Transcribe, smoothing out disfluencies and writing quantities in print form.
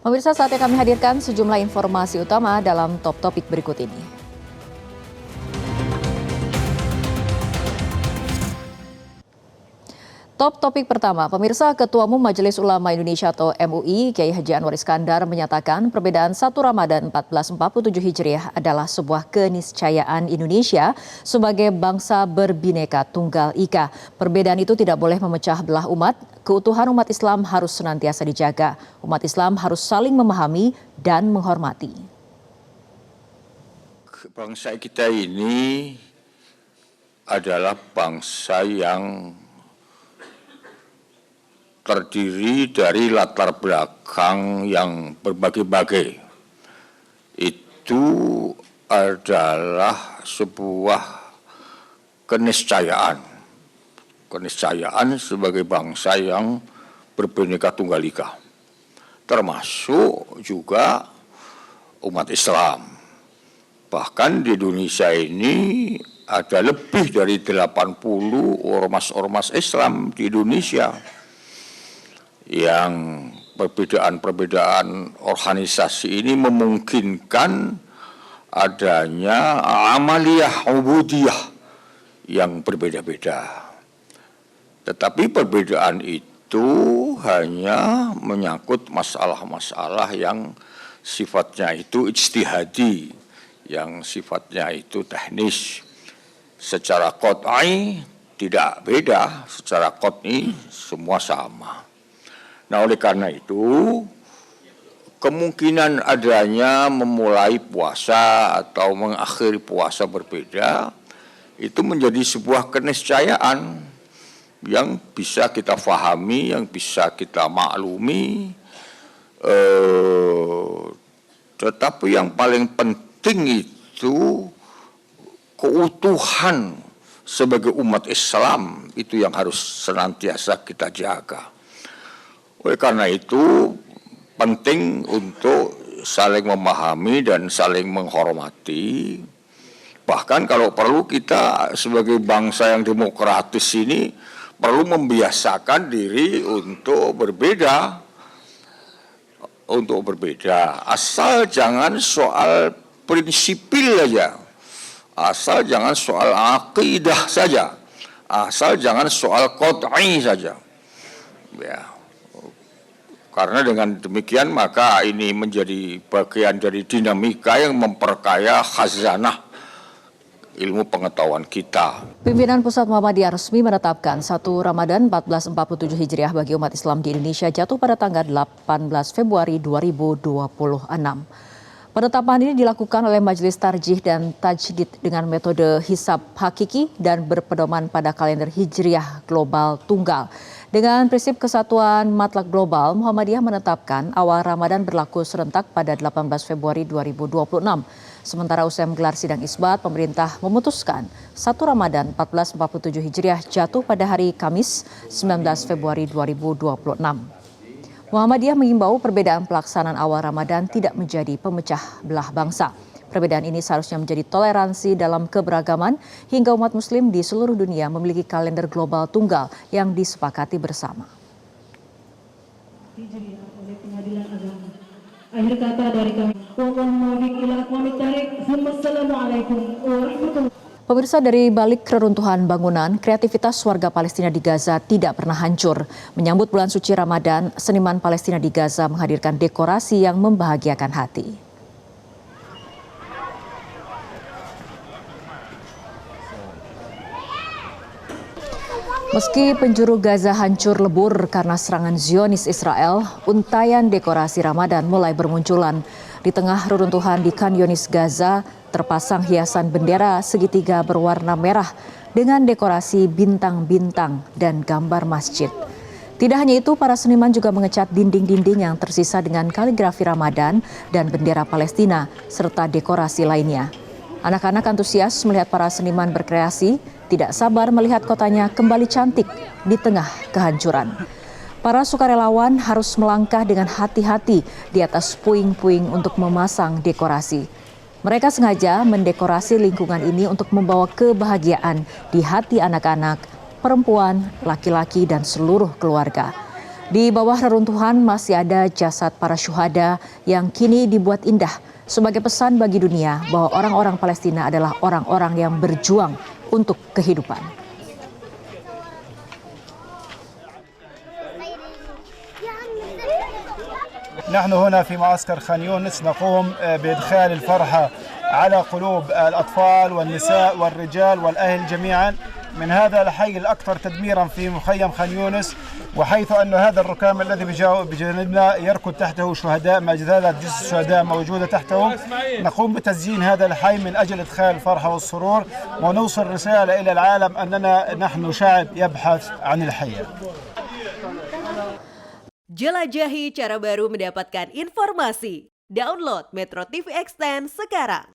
Pemirsa, saatnya kami hadirkan sejumlah informasi utama dalam top topik berikut ini. Top topik pertama, pemirsa, Ketua Umum Majelis Ulama Indonesia atau MUI, Kiai Haji Anwar Iskandar menyatakan perbedaan 1 Ramadan 1447 Hijriah adalah sebuah keniscayaan Indonesia sebagai bangsa berbineka tunggal ika. Perbedaan itu tidak boleh memecah belah umat, keutuhan umat Islam harus senantiasa dijaga. Umat Islam harus saling memahami dan menghormati. Bangsa kita ini adalah bangsa yang terdiri dari latar belakang yang berbagai-bagai. Itu adalah sebuah keniscayaan. Keniscayaan sebagai bangsa yang berbineka tunggal ika. Termasuk juga umat Islam. Bahkan di Indonesia ini ada lebih dari 80 ormas-ormas Islam di Indonesia, yang perbedaan-perbedaan organisasi ini memungkinkan adanya amaliyah ubudiyah yang berbeda-beda. Tetapi perbedaan itu hanya menyangkut masalah-masalah yang sifatnya itu ijtihadi, yang sifatnya itu teknis. Secara qot'i tidak beda, secara qot'i semua sama. Nah, oleh karena itu, kemungkinan adanya memulai puasa atau mengakhiri puasa berbeda, itu menjadi sebuah keniscayaan yang bisa kita fahami, yang bisa kita maklumi. Tetapi yang paling penting itu keutuhan sebagai umat Islam, itu yang harus senantiasa kita jaga. Oleh karena itu penting untuk saling memahami dan saling menghormati. Bahkan kalau perlu kita sebagai bangsa yang demokratis ini perlu membiasakan diri untuk berbeda. Untuk berbeda. Asal jangan soal prinsipil saja. Asal jangan soal akidah saja. Asal jangan soal qot'i saja. Ya. Karena dengan demikian maka ini menjadi bagian dari dinamika yang memperkaya khazanah ilmu pengetahuan kita. Pimpinan Pusat Muhammadiyah resmi menetapkan 1 Ramadan 1447 Hijriah bagi umat Islam di Indonesia jatuh pada tanggal 18 Februari 2026. Penetapan ini dilakukan oleh Majelis Tarjih dan Tajdid dengan metode hisab hakiki dan berpedoman pada kalender Hijriah global tunggal. Dengan prinsip kesatuan matlak global, Muhammadiyah menetapkan awal Ramadan berlaku serentak pada 18 Februari 2026. Sementara usai menggelar sidang isbat, pemerintah memutuskan 1 Ramadan 1447 Hijriah jatuh pada hari Kamis 19 Februari 2026. Muhammadiyah mengimbau perbedaan pelaksanaan awal Ramadan tidak menjadi pemecah belah bangsa. Perbedaan ini seharusnya menjadi toleransi dalam keberagaman hingga umat muslim di seluruh dunia memiliki kalender global tunggal yang disepakati bersama. Akhir kata dari kami. Pemirsa, dari balik reruntuhan bangunan, kreativitas warga Palestina di Gaza tidak pernah hancur. Menyambut bulan suci Ramadan, seniman Palestina di Gaza menghadirkan dekorasi yang membahagiakan hati. Meski penjuru Gaza hancur lebur karena serangan Zionis Israel, untayan dekorasi Ramadan mulai bermunculan. Di tengah reruntuhan di Khan Yunis Gaza, terpasang hiasan bendera segitiga berwarna merah dengan dekorasi bintang-bintang dan gambar masjid. Tidak hanya itu, para seniman juga mengecat dinding-dinding yang tersisa dengan kaligrafi Ramadan dan bendera Palestina, serta dekorasi lainnya. Anak-anak antusias melihat para seniman berkreasi, tidak sabar melihat kotanya kembali cantik di tengah kehancuran. Para sukarelawan harus melangkah dengan hati-hati di atas puing-puing untuk memasang dekorasi. Mereka sengaja mendekorasi lingkungan ini untuk membawa kebahagiaan di hati anak-anak, perempuan, laki-laki, dan seluruh keluarga. Di bawah reruntuhan masih ada jasad para syuhada yang kini dibuat indah sebagai pesan bagi dunia bahwa orang-orang Palestina adalah orang-orang yang berjuang untuk kehidupan. نحن هنا في معسكر خان يونس نقوم بإدخال الفرحة على قلوب الأطفال والنساء والرجال والأهل جميعا من هذا الحي الأكثر تدميرا في مخيم خان يونس، وحيث أن هذا الركام الذي بجانبنا يركض تحته شهداء، مجزرة جثث الشهداء موجودة تحته. نقوم بتزيين هذا الحي من أجل إدخال الفرحة والسرور ونوصل رسالة إلى العالم أننا نحن شعب يبحث عن الحياة. Jelajahi cara baru mendapatkan informasi. Download Metro TV Extend sekarang.